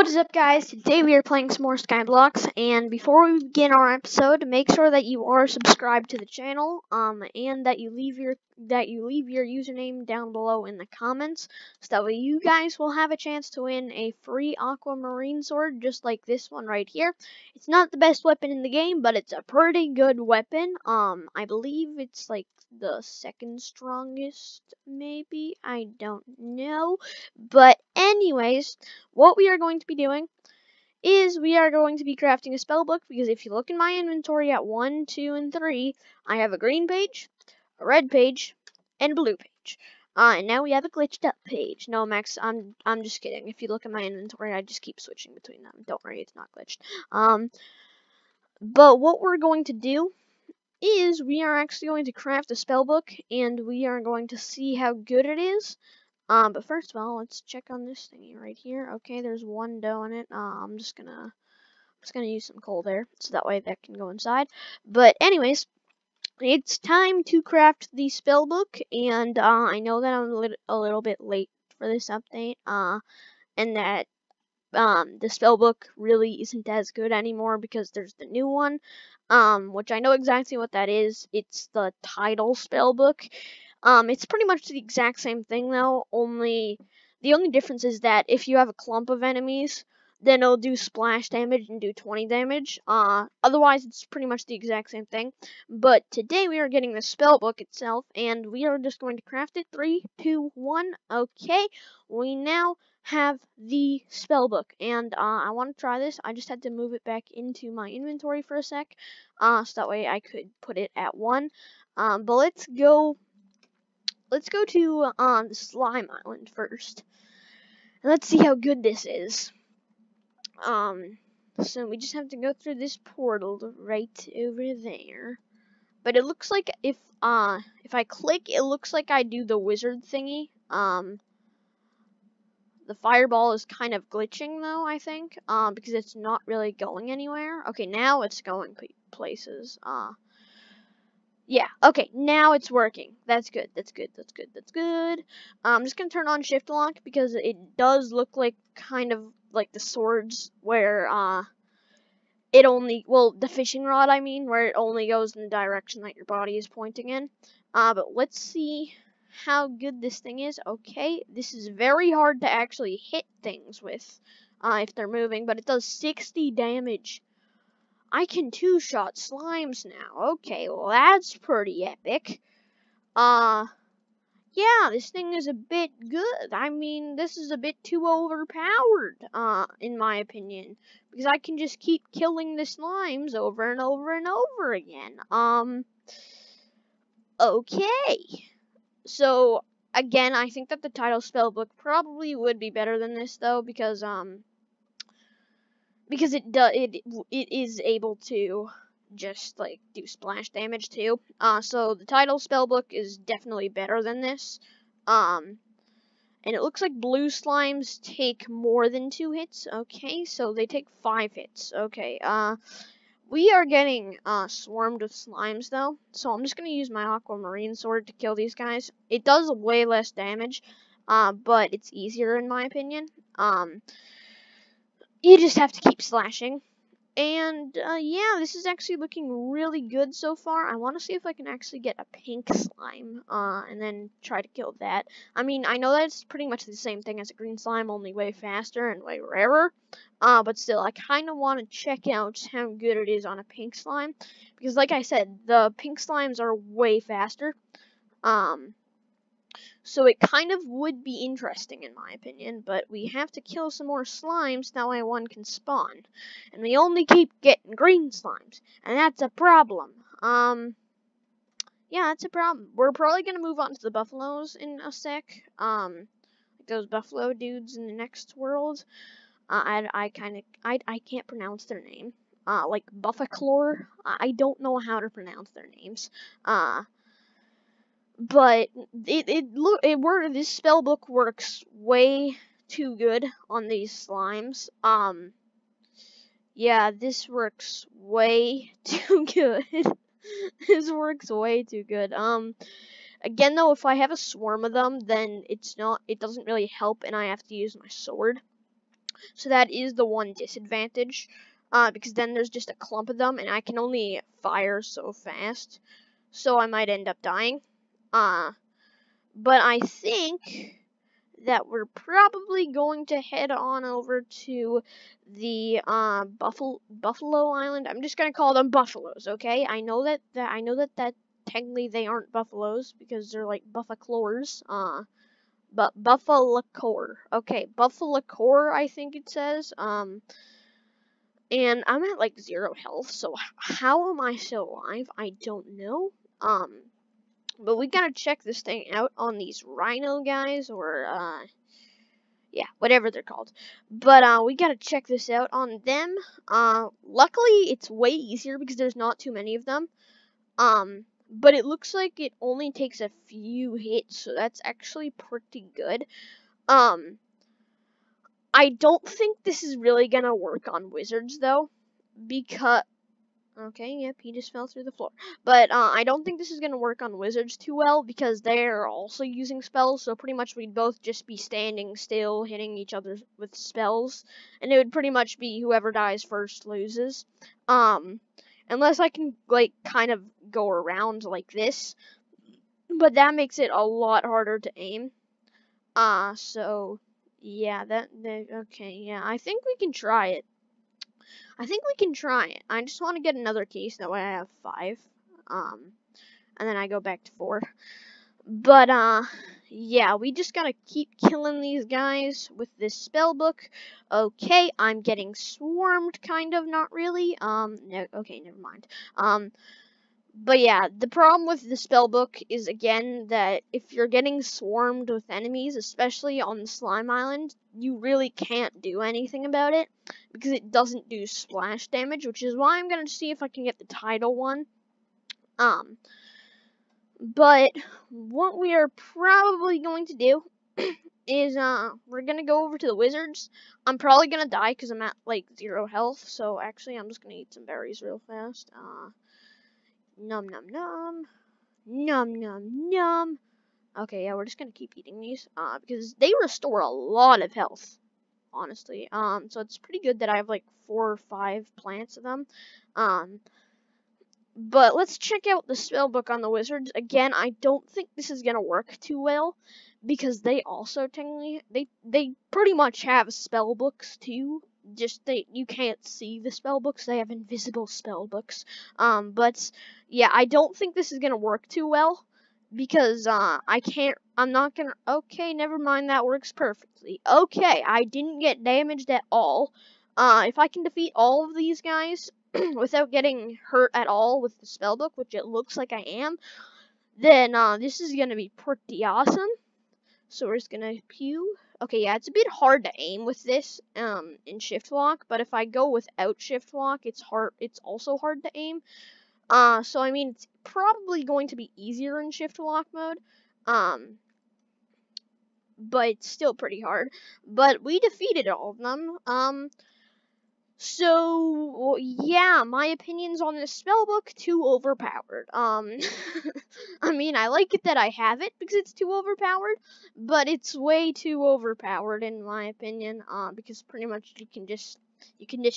What is up, guys? Today we are playing some more Skyblocks, and before we begin our episode, make sure that you are subscribed to the channel, and that you leave your username down below in the comments, so that way you guys will have a chance to win a free Aquamarine sword, just like this one right here. It's not the best weapon in the game, but it's a pretty good weapon. I believe it's like the second strongest, maybe. I don't know, but anyways. What we are going to be doing is we are going to be crafting a spell book, because if you look in my inventory at 1, 2, and 3, I have a green page, a red page, and a blue page. And now we have a glitched up page. No, Max, I'm just kidding. If you look at my inventory, I just keep switching between them. Don't worry, it's not glitched. But what we're going to do is we are actually going to craft a spell book, and we are going to see how good it is. But first of all, let's check on this thingy right here. Okay, there's one dough in it. I'm just gonna use some coal there, so that way that can go inside. But anyways, it's time to craft the spell book, and I know that I'm a little bit late for this update. And that the spell book really isn't as good anymore because there's the new one. Which I know exactly what that is. It's the title spell book. It's pretty much the exact same thing though, the only difference is that if you have a clump of enemies, then it'll do splash damage and do 20 damage. Otherwise it's pretty much the exact same thing. But today we are getting the spell book itself, and we are just going to craft it. 3, 2, 1. Okay, we now have the spell book, and I want to try this. I just had to move it back into my inventory for a sec, so that way I could put it at 1. But let's go to the slime island first. And let's see how good this is. So we just have to go through this portal right over there. But it looks like if I click, it looks like I do the wizard thingy. The fireball is kind of glitching though, I think, because it's not really going anywhere. Okay, now it's going places. Yeah, okay, now it's working. That's good, that's good, that's good, that's good. I'm just gonna turn on shift lock because it does look like kind of like the swords where, the fishing rod, I mean, where it only goes in the direction that your body is pointing in. But let's see how good this thing is. Okay, this is very hard to actually hit things with, if they're moving, but it does 60 damage. I can two-shot slimes now. Okay, well that's pretty epic. Yeah, this thing is a bit good. I mean, this is a bit too overpowered, in my opinion, because I can just keep killing the slimes over and over and over again. Okay. So, again, I think that the title spellbook probably would be better than this, though, because it is able to just like do splash damage too. So the title spellbook is definitely better than this. And it looks like blue slimes take more than 2 hits. Okay, so they take 5 hits. Okay, we are getting swarmed with slimes though, so I'm just gonna use my Aquamarine sword to kill these guys. It does way less damage, but it's easier in my opinion. You just have to keep slashing. And, yeah, this is actually looking really good so far. I want to see if I can actually get a pink slime, and then try to kill that. I mean, I know that it's pretty much the same thing as a green slime, only way faster and way rarer. But still, I kind of want to check out how good it is on a pink slime. Because, like I said, the pink slimes are way faster. So it kind of would be interesting in my opinion, but we have to kill some more slimes, that way one can spawn. And we only keep getting green slimes, and that's a problem. Yeah, that's a problem. We're probably gonna move on to the buffaloes in a sec. Like those buffalo dudes in the next world. I can't pronounce their name. Like Buffaclor. I don't know how to pronounce their names. But this spellbook works way too good on these slimes. Yeah, this works way too good. This works way too good. Again though, if I have a swarm of them, then it doesn't really help and I have to use my sword. so that is the one disadvantage. Because then there's just a clump of them, and I can only fire so fast, so I might end up dying. But I think that we're probably going to head on over to the Buffalo Island. I'm just gonna call them buffaloes, okay? I know that technically they aren't buffaloes because they're like buffaclors. But Buffalacor. Okay, Buffalacor, I think it says. And I'm at like 0 health, so how am I still alive? I don't know. But we gotta check this thing out on these rhino guys, or yeah, whatever they're called. But we gotta check this out on them. Luckily it's way easier because there's not too many of them. But it looks like it only takes a few hits, so that's actually pretty good. I don't think this is really gonna work on wizards though, because okay, yep, he just fell through the floor. But I don't think this is gonna work on wizards too well because they're also using spells, so pretty much we'd both just be standing still, hitting each other with spells, and it would pretty much be whoever dies first loses. Unless I can like kind of go around like this, but that makes it a lot harder to aim. So yeah, okay, yeah, I think we can try it. I just want to get another case, that way I have 5. And then I go back to 4. But, yeah, we just gotta keep killing these guys with this spell book. Okay, I'm getting swarmed, kind of, not really. No, okay, never mind. But yeah, the problem with the spellbook is, again, that if you're getting swarmed with enemies, especially on the slime island, you really can't do anything about it, because it doesn't do splash damage, which is why I'm gonna see if I can get the tidal one. But what we are probably going to do is, we're gonna go over to the wizards. I'm probably gonna die, because I'm at, like, 0 health, so actually I'm just gonna eat some berries real fast. Num num num. Num num num. Okay, yeah, we're just gonna keep eating these, because they restore a lot of health, honestly. So it's pretty good that I have like 4 or 5 plants of them. But let's check out the spell book on the wizards. Again, I don't think this is gonna work too well, because they also technically, they pretty much have spell books too. Just you can't see the spell books, they have invisible spell books. But yeah, I don't think this is gonna work too well, because I'm not gonna, okay, never mind, that works perfectly. Okay, I didn't get damaged at all. If I can defeat all of these guys without getting hurt at all with the spellbook, which it looks like I am, then this is gonna be pretty awesome. So we're just gonna pew. Okay, yeah, it's a bit hard to aim with this in shift lock, but if I go without shift lock, it's also hard to aim. So I mean, it's probably going to be easier in shift lock mode. But it's still pretty hard. But we defeated all of them. So yeah, my opinions on this spellbook, too overpowered. I mean, I like it that I have it because it's too overpowered, but it's way too overpowered in my opinion. Because pretty much you can just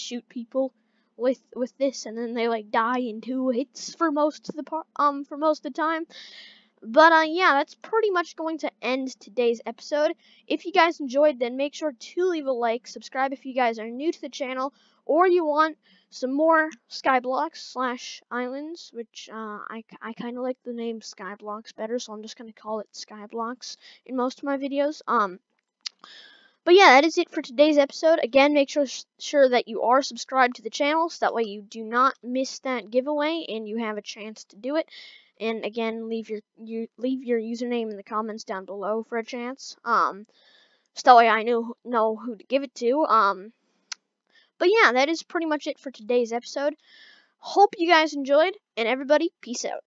shoot people with this, and then they like die in 2 hits for most of the time. But yeah, that's pretty much going to end today's episode. If you guys enjoyed, then make sure to leave a like, subscribe if you guys are new to the channel, or you want some more Skyblocks / islands, which I kind of like the name Skyblocks better, so I'm just going to call it Skyblocks in most of my videos. But yeah, that is it for today's episode. Again, make sure that you are subscribed to the channel, so that way you do not miss that giveaway and you have a chance to do it. And again, leave your username in the comments down below for a chance. So that way I know who to give it to. But yeah, that is pretty much it for today's episode. Hope you guys enjoyed, and everybody, peace out.